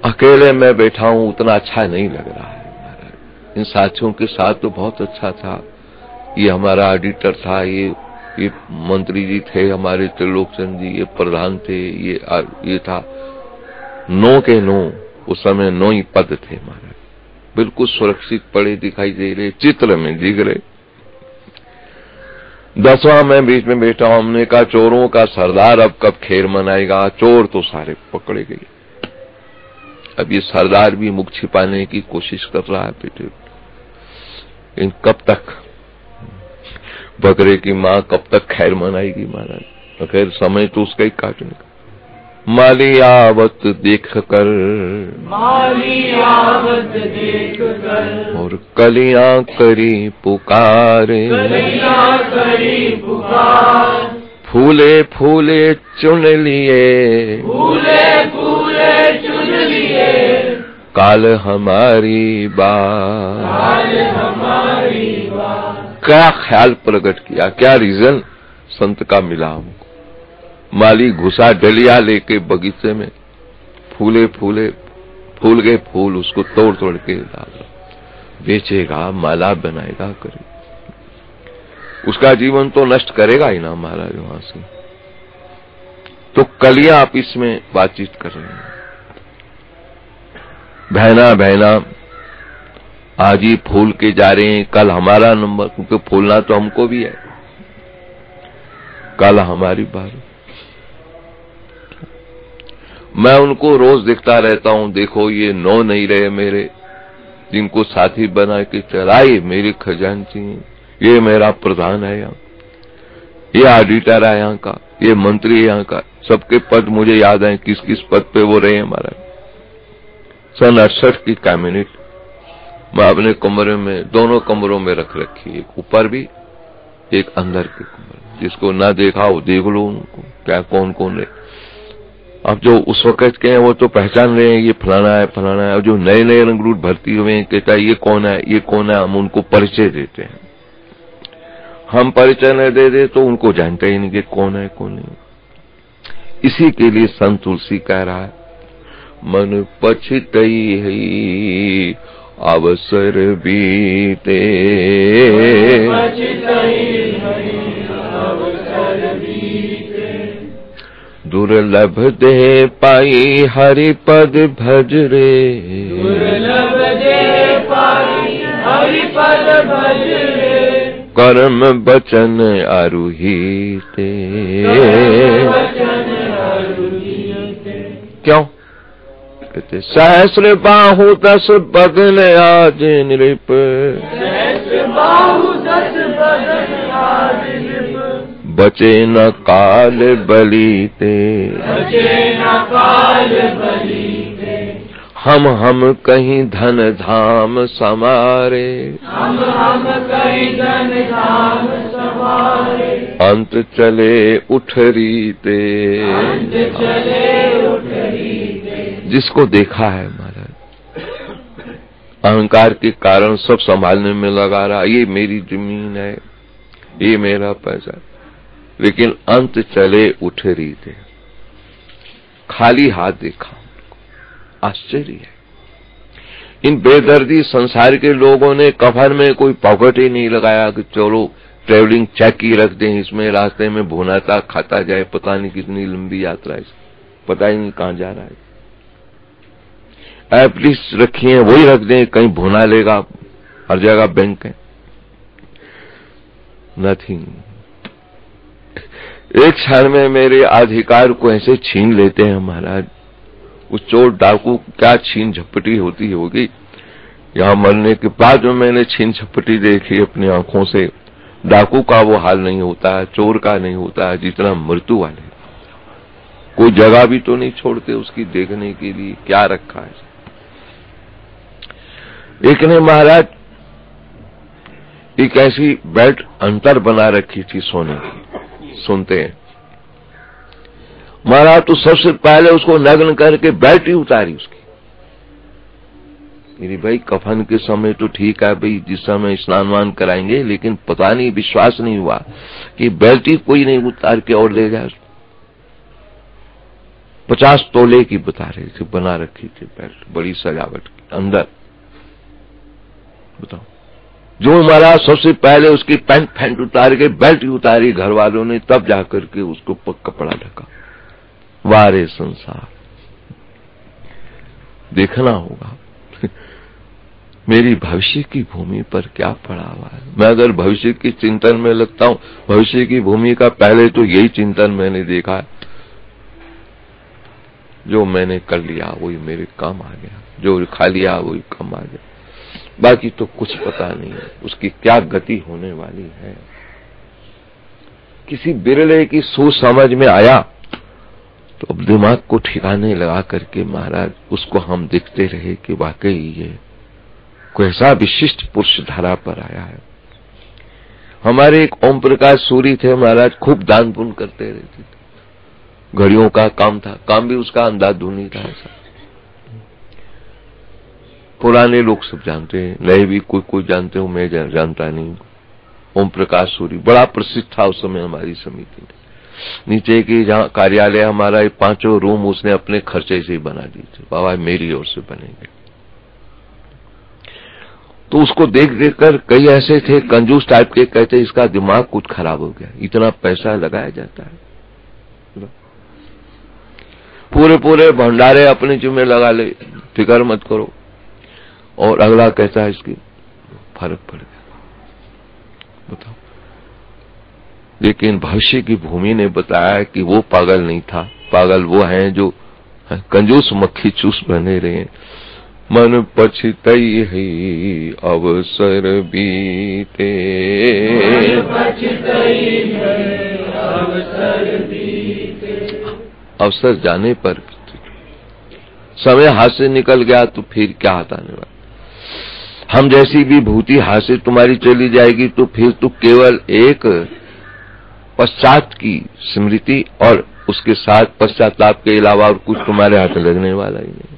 अकेले मैं बैठा हूं उतना अच्छा नहीं लग रहा है। इन साथियों के साथ तो बहुत अच्छा था, ये हमारा ऑडिटर था, ये मंत्री जी थे हमारे त्रिलोकचंद जी, ये प्रधान थे, ये था 9 के 9, उस समय 9 ही पद थे हमारे, बिल्कुल सुरक्षित पड़े दिखाई दे रहे, चित्र में दिख रहे। 10वां मैं बीच में बैठा हूं, हमने कहा चोरों का सरदार अब कब खैर मनाएगा, चोर तो सारे पकड़े गए। अब ये सरदार भी मुख छिपाने की कोशिश कर रहा है बेटे, इन कब तक बकरे की माँ कब तक खैर मनाएगी महाराज, खैर समय तो उसका ही काटने का। माली आवत देख कर, माली आवत देख कर, और कलियां करी पुकारे, कलियां करी पुकार, फूले फूले चुन लिए, फूले फूले चुन लिए, काल हमारी बात, काल हमारी बात। क्या ख्याल प्रकट किया, क्या रीजन संत का मिला हमको। माली घुसा डलिया लेके बगीचे में, फूले फूले फूल गए फूल, उसको तोड़ तोड़ के डाल, बेचेगा माला बनाएगा करे, उसका जीवन तो नष्ट करेगा ही ना महाराज वहां से। तो कलियां आप इसमें बातचीत कर रहे हैं, बहना बहना आज ही फूल के जा रहे हैं, कल हमारा नंबर, क्योंकि फूलना तो हमको भी है, कल हमारी बारी। मैं उनको रोज देखता रहता हूं, देखो ये 9 नहीं रहे मेरे, जिनको साथी बना के चलाए मेरे खजांची, ये मेरा प्रधान है यहाँ, ये ऑडिटर है यहाँ का, ये मंत्री है यहाँ का, सबके पद मुझे याद है किस किस पद पे वो रहे हमारा। सन 68 की कैबिनेट मैं अपने कमरे में, दोनों कमरों में रख रखी, एक ऊपर भी एक अंदर के कमरे, जिसको ना देखा हो देख लो उनको क्या कौन कौन है। अब जो उस वक्त के हैं वो तो पहचान रहे हैं ये फलाना है फलाना है, और जो नए नए रंगरूट भर्ती हुए हैं कहता है ये कौन है ये कौन है, हम उनको परिचय देते हैं। हम परिचय न दे दे तो उनको जानते ही नहीं कि कौन है कौन नहीं। इसी के लिए संत तुलसी कह रहा है मन पछतई है अवसर बीते, दुर्लभ दे पाई हरि पद भज रे, दुर्लभ दे पाई हरि पद भज रे, कर्म बचन आरुहीते। क्यों कहते सहस्र बाहु दस बदन आज नृप, सहस्र बाहु दस बदन आज नृप, बचे न काल बलीते, बचे न काल बलीते, हम कहीं धन धाम समारे, हम कहीं धन धाम समारे, अंत चले उठरीते, अंत चले उठरीते। जिसको देखा है महाराज अहंकार के कारण सब संभालने में लगा रहा, ये मेरी जमीन है ये मेरा पैसा, लेकिन अंत चले उठरीते, खाली हाथ देखा। आश्चर्य है इन बेदर्दी संसार के लोगों ने कफन में कोई पॉकेट ही नहीं लगाया कि चलो ट्रेवलिंग चेक ही रख दें, इसमें रास्ते में भुनाता खाता जाए, पता नहीं कितनी लंबी यात्रा है, पता ही नहीं कहां जा रहा है। एप्लिस्ट रखी है वही रख दें, कहीं भुना लेगा, हर जगह बैंक है। नथिंग। एक क्षण में मेरे अधिकार को ऐसे छीन लेते हैं महाराज। उस चोर डाकू क्या छीन झपटी होती होगी, यहां मरने के बाद में मैंने छीन झपटी देखी अपनी आंखों से। डाकू का वो हाल नहीं होता है, चोर का नहीं होता है जितना मृत्यु वाले। कोई जगह भी तो नहीं छोड़ते उसकी देखने के लिए, क्या रखा है। एक ने महाराज एक ऐसी बेल्ट अंतर बना रखी थी सोने की, सुनते हैं महाराज, तो सबसे पहले उसको नग्न करके बेल्ट ही उतारी उसकी। मेरी भाई कफन के समय तो ठीक है भाई, जिस समय स्नान वान कराएंगे, लेकिन पता नहीं विश्वास नहीं हुआ कि बेल्ट ही कोई नहीं उतार के और ले जाए। 50 तोले की बता रहे थे, बना रखी थी बेल्ट, बड़ी सजावट की अंदर। बताओ, जो महाराज सबसे पहले उसकी पैंट फैंट उतार के बेल्ट ही उतारी घर वालों ने, तब जाकर के उसको कपड़ा ढका। वारे संसार, देखना होगा मेरी भविष्य की भूमि पर क्या पड़ा हुआ है। मैं अगर भविष्य की चिंतन में लगता हूं, भविष्य की भूमि का पहले तो यही चिंतन मैंने देखा है, जो मैंने कर लिया वही मेरे काम आ गया, जो खा लिया वही काम आ गया, बाकी तो कुछ पता नहीं है उसकी क्या गति होने वाली है। किसी बिरले की सोच समझ में आया तो अब दिमाग को ठिकाने लगा करके महाराज उसको हम देखते रहे कि वाकई ये कोई ऐसा विशिष्ट पुरुष धारा पर आया है। हमारे एक ओम प्रकाश सूरी थे महाराज, खूब दान पुण्य करते रहते थे, घड़ियों का काम था, काम भी उसका अंधाधुनी था। ऐसा पुराने लोग सब जानते हैं, नए भी कोई कोई जानते हो, मैं जानता नहीं। ओम प्रकाश सूरी बड़ा प्रसिद्ध था उस समय हमारी समिति में। नीचे की जहाँ कार्यालय हमारा 5 रूम उसने अपने खर्चे से ही बना दिए थे, बाबा मेरी ओर से बनेंगे। तो उसको देख देख कर कई ऐसे थे कंजूस टाइप के, कहते इसका दिमाग कुछ खराब हो गया, इतना पैसा लगाया जाता है, पूरे पूरे भंडारे अपने जिम्मे लगा ले, फिक्र मत करो। और अगला कहता है इसकी फर्क पड़ गया। बताओ, लेकिन भविष्य की भूमि ने बताया कि वो पागल नहीं था, पागल वो हैं जो कंजूस मक्खी चूस बने रहे। मन पछतई है अवसर बीते, अवसर जाने पर समय हाथ से निकल गया तो फिर क्या हाथ आने वाला। हम जैसी भी भूति हाथ से तुम्हारी चली जाएगी तो फिर तो केवल एक पश्चात की स्मृति और उसके साथ पश्चाताप के अलावा और कुछ तुम्हारे हाथ लगने वाला ही नहीं।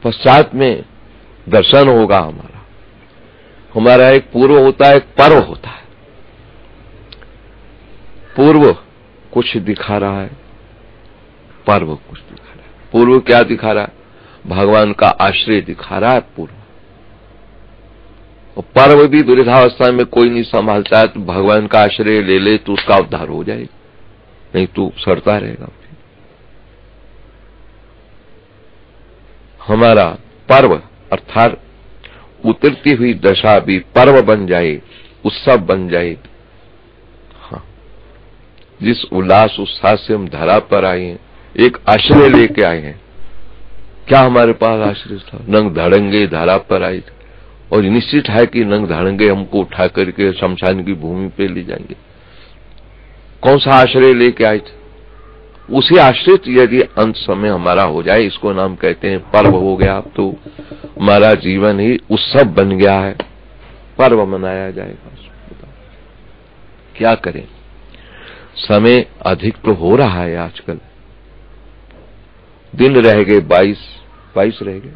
पश्चात में दर्शन होगा हमारा एक पूर्व होता है, एक पर्व होता है। पूर्व कुछ दिखा रहा है, पर्व कुछ दिखा रहा है। पूर्व क्या दिखा रहा है? भगवान का आश्रय दिखा रहा है पूर्व। और पर्व भी वृद्धावस्था में कोई नहीं संभालता है तो भगवान का आश्रय ले ले तो उसका उद्धार हो जाएगा, नहीं तो सड़ता रहेगा। हमारा पर्व अर्थात उतरती हुई दशा भी पर्व बन जाए, उत्सव बन जाए। हाँ, जिस उल्लास उत्साह से हम धरा पर आए हैं, एक आश्रय लेके आए हैं। क्या हमारे पास आश्रय था? नंग धड़ंगे धारा पर आए थे और निश्चित है कि नंग धड़ंगे हमको उठा करके शमशान की भूमि पे ले जाएंगे। कौन सा आश्रय लेके आए थे? उसी आश्रित यदि अंत समय हमारा हो जाए, इसको नाम कहते हैं पर्व हो गया। अब तो हमारा जीवन ही उत्सव बन गया है, पर्व मनाया जाएगा। क्या करें, समय अधिक तो हो रहा है आजकल। दिन रह गए 22 रह गए,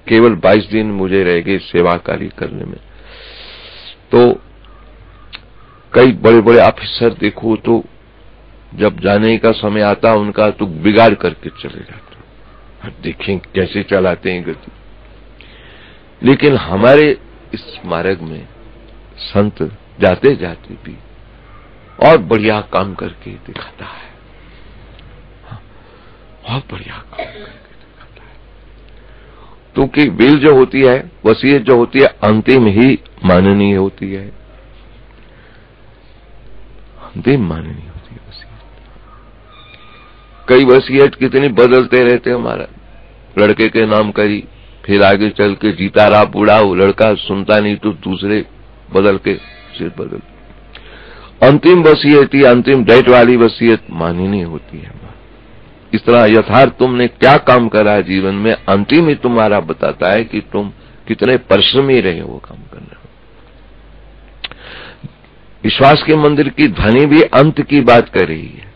केवल 22 दिन मुझे रह गए सेवा कार्य करने में। तो कई बड़े बड़े ऑफिसर देखो तो जब जाने का समय आता उनका तो बिगाड़ करके चले जाते, देखें कैसे चलाते हैं गति। लेकिन हमारे इस मार्ग में संत जाते जाते भी और बढ़िया काम करके दिखाता है, बहुत बढ़िया काम करके दिखाता है। क्योंकि विल जो होती है, वसीयत जो होती है, अंतिम ही माननीय होती है, अंतिम माननीय होती है वसीयत। कई वसीयत कितनी बदलते रहते हमारा, लड़के के नाम करी, फिर आगे चल के जीता रहा बूढ़ा, वो लड़का सुनता नहीं तो दूसरे बदल के सिर बदल। अंतिम वसीयत ही अंतिम डेट वाली वसीयत माननीय होती है। इस तरह यथार्थ तुमने क्या काम करा है जीवन में, अंतिम ही तुम्हारा बताता है कि तुम कितने परिश्रमी रहे हो काम करने में। विश्वास के मंदिर की ध्वनि भी अंत की बात कर रही है।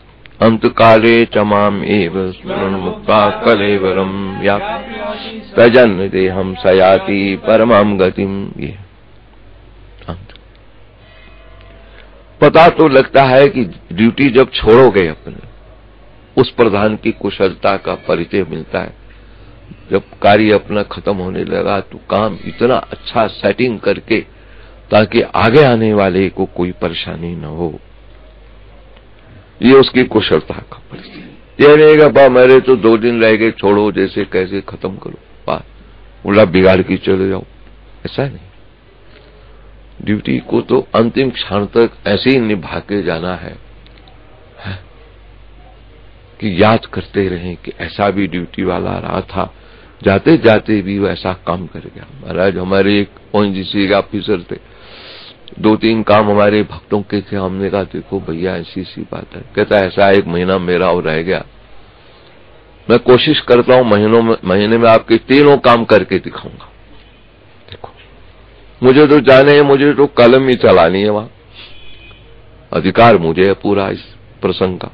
अंत काले चमाम एव स्मरण मुक्ता कलेवरम या तजन देहम सयाति परमाम गतिम। ये अंत पता तो लगता है कि ड्यूटी जब छोड़ोगे अपने, उस प्रधान की कुशलता का परिचय मिलता है। जब कार्य अपना खत्म होने लगा तो काम इतना अच्छा सेटिंग करके ताकि आगे आने वाले को कोई परेशानी न हो, ये उसकी कुशलता का परिचय। ये रहेगा बा मेरे तो 2 दिन रह गए, छोड़ो जैसे कैसे खत्म करो, बात उल्टा बिगाड़ के चले जाओ, ऐसा नहीं। ड्यूटी को तो अंतिम क्षण तक ऐसे ही निभा के जाना है कि याद करते रहें कि ऐसा भी ड्यूटी वाला रहा था, जाते जाते भी वो ऐसा काम कर गया। महाराज हमारे एक ओएनजीसी के ऑफिसर थे, 2-3 काम हमारे भक्तों के थे। हमने कहा देखो भैया ऐसी सी बात है। कहता ऐसा 1 महीना मेरा और रह गया, मैं कोशिश करता हूं महीने में आपके 3 काम करके दिखाऊंगा। देखो मुझे तो जाने, मुझे तो कलम ही चलानी है, वहां अधिकार मुझे है पूरा इस प्रसंग का।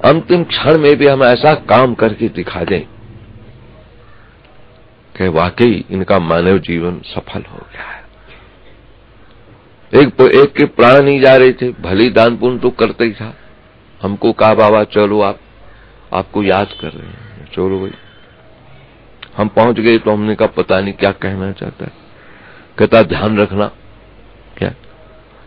अंतिम क्षण में भी हम ऐसा काम करके दिखा दें कि वाकई इनका मानव जीवन सफल हो गया है। एक के प्राण नहीं जा रहे थे, भली दान पुण्य तो करते ही था। हमको कहा बाबा चलो आपको याद कर रहे हैं, चलो भाई। हम पहुंच गए तो हमने कहा पता नहीं क्या कहना चाहता है। कहता ध्यान रखना, क्या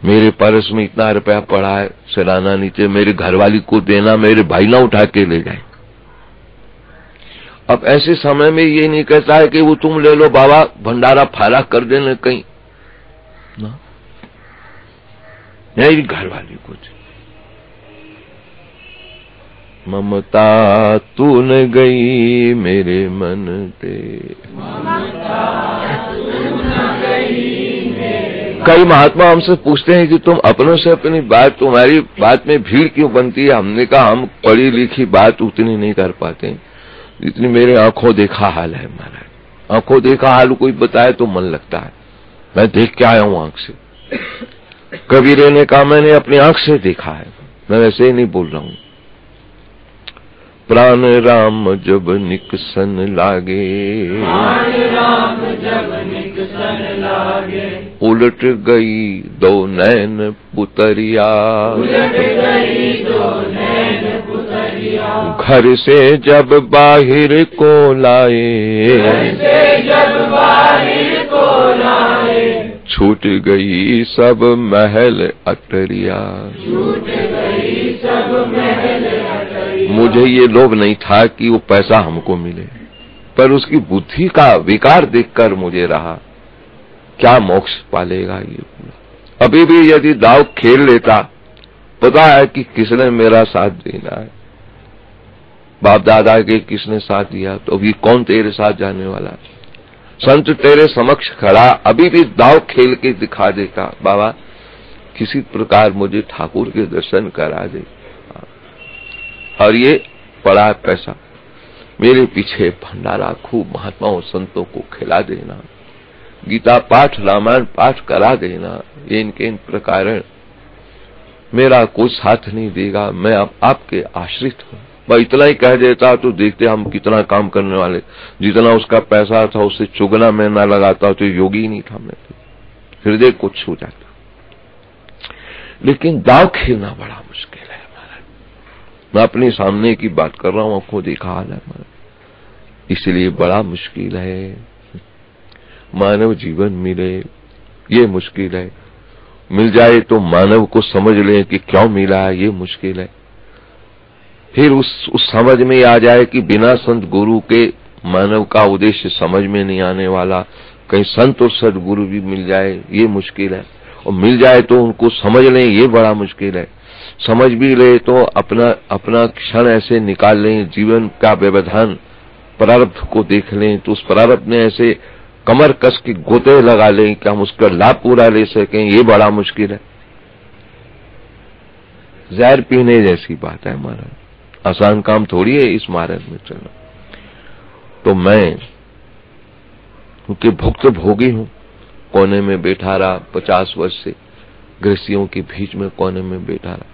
मेरे पर्स में इतना रुपया पड़ा है, सलाना नीचे मेरे घरवाली को देना, मेरे भाई ना उठा के ले जाए। अब ऐसे समय में ये नहीं कहता है कि वो तुम ले लो बाबा, भंडारा फारा कर देना कहीं ना, मेरी घरवाली को ममता तू न गई मेरे मन पे। कई महात्मा हमसे पूछते हैं कि तुम अपनों से अपनी बात, तुम्हारी बात में भीड़ क्यों बनती है। हमने कहा हम पढ़ी लिखी बात उतनी नहीं कर पाते जितनी मेरे आंखों देखा हाल है। महाराज आंखों देखा हाल कोई बताए तो मन लगता है, मैं देख के आया हूं आंख से। कबीरे ने कहा मैंने अपनी आंख से देखा है, मैं वैसे ही नहीं बोल रहा हूं। प्राण राम जब निकसन लागे, प्राण राम जब निकसन लागे, उलट गई दो नैन पुतरिया, उलट गई दो नैन पुतरिया, घर से जब बाहर को लाए, घर से जब बाहर को लाए, छूट गई सब महल अटरिया, छूट गई सब महल अटरिया। मुझे ये लोभ नहीं था कि वो पैसा हमको मिले, पर उसकी बुद्धि का विकार देखकर मुझे रहा, क्या मोक्ष पालेगा ये पूरा। अभी भी यदि दाव खेल लेता, पता है कि किसने मेरा साथ देना है, बाप दादा के किसने साथ दिया, तो अभी कौन तेरे साथ जाने वाला है। संत तेरे समक्ष खड़ा, अभी भी दाव खेल के दिखा देता, बाबा किसी प्रकार मुझे ठाकुर के दर्शन करा दे, और ये पड़ा पैसा मेरे पीछे भंडारा खूब महात्माओं संतों को खिला देना, गीता पाठ रामायण पाठ करा देना, ये इनके इन प्रकार मेरा कोई साथ नहीं देगा, मैं अब आपके आश्रित हूं। मैं इतना ही कह देता तो देखते हम कितना काम करने वाले, जितना उसका पैसा था उससे चुगना मैं ना लगाता तो योगी ही नहीं था मैं, तो हृदय को छू जाता। लेकिन दाव खेलना बड़ा मुश्किल है हमारा। मैं अपने सामने की बात कर रहा हूं, आंखों देखा हाल है हमारा, इसलिए बड़ा मुश्किल है। मानव जीवन मिले ये मुश्किल है, मिल जाए तो मानव को समझ ले कि क्यों मिला है ये मुश्किल है। फिर उस समझ में आ जाए कि बिना संत गुरु के मानव का उद्देश्य समझ में नहीं आने वाला, कहीं संत और सदगुरु भी मिल जाए ये मुश्किल है, और मिल जाए तो उनको समझ लें ये बड़ा मुश्किल है। समझ भी ले तो अपना क्षण ऐसे निकाल लें, जीवन का व्यवधान प्रारब्ध को देख लें तो उस प्रारब्ध में ऐसे कमर कस के गोते लगा लें कि हम उसका लाभ पूरा ले सकें, ये बड़ा मुश्किल है। जहर पीने जैसी बात है हमारा, आसान काम थोड़ी है इस मार्ग में चलना। तो मैं क्योंकि भुक्त भोगी हूं, कोने में बैठा रहा 50 वर्ष से, गृहस्थियों के बीच में कोने में बैठा रहा,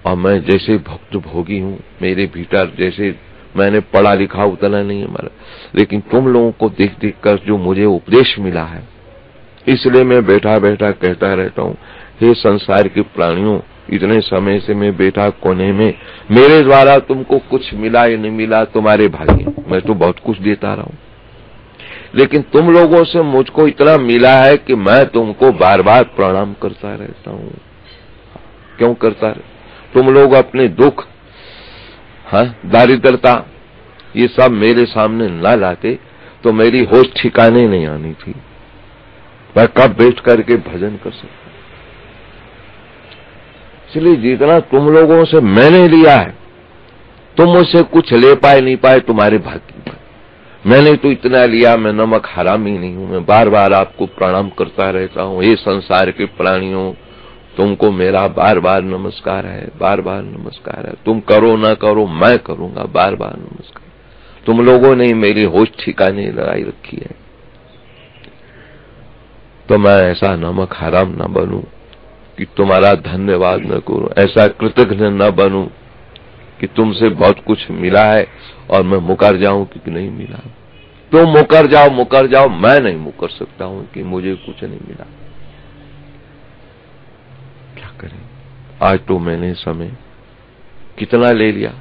और मैं जैसे भक्त भोगी हूं, मेरे भीतर जैसे मैंने पढ़ा लिखा उतना नहीं है हमारा, लेकिन तुम लोगों को देख देख कर जो मुझे उपदेश मिला है, इसलिए मैं बैठा बैठा कहता रहता हूं, हे संसार के प्राणियों, इतने समय से मैं बैठा कोने में, मेरे द्वारा तुमको कुछ मिला या नहीं मिला तुम्हारे भाग्य, मैं तो बहुत कुछ देता रहा हूं, लेकिन तुम लोगों से मुझको इतना मिला है कि मैं तुमको बार बार प्रणाम करता रहता हूं। क्यों करता रहे? तुम लोग अपने दुख, दारिद्रता ये सब मेरे सामने ना लाते तो मेरी होश ठिकाने नहीं आनी थी, मैं कब बैठ करके भजन कर सकता। इसलिए जितना तुम लोगों से मैंने लिया है, तुम मुझसे कुछ ले पाए नहीं पाए तुम्हारे भाग्य में, मैंने तो इतना लिया, मैं नमक हरामी नहीं हूं, मैं बार बार आपको प्रणाम करता रहता हूं। ये संसार के प्राणियों, तुमको मेरा बार बार नमस्कार है, बार बार नमस्कार है, तुम करो ना करो मैं करूंगा, बार बार नमस्कार। तुम लोगों ने मेरी होश ठिकाने लगाई रखी है, तो मैं ऐसा नमक हराम न बनूं कि तुम्हारा धन्यवाद न करूं, ऐसा कृतज्ञ न बनूं कि तुमसे बहुत कुछ मिला है और मैं मुकर जाऊं कि नहीं मिला। तुम मुकर जाओ, मैं नहीं मुकर सकता हूं कि मुझे कुछ नहीं मिला। क्या करें, आज तो मैंने समय कितना ले लिया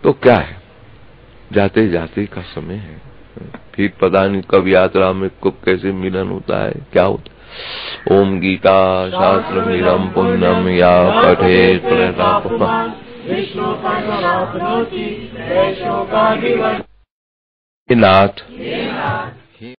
तो क्या है, जाते जाते का समय है, फिर पता नहीं कब यात्रा में कब कैसे मिलन होता है, क्या होता है। ओम गीता शास्त्र मिलम पुण्यम या पठे नाथ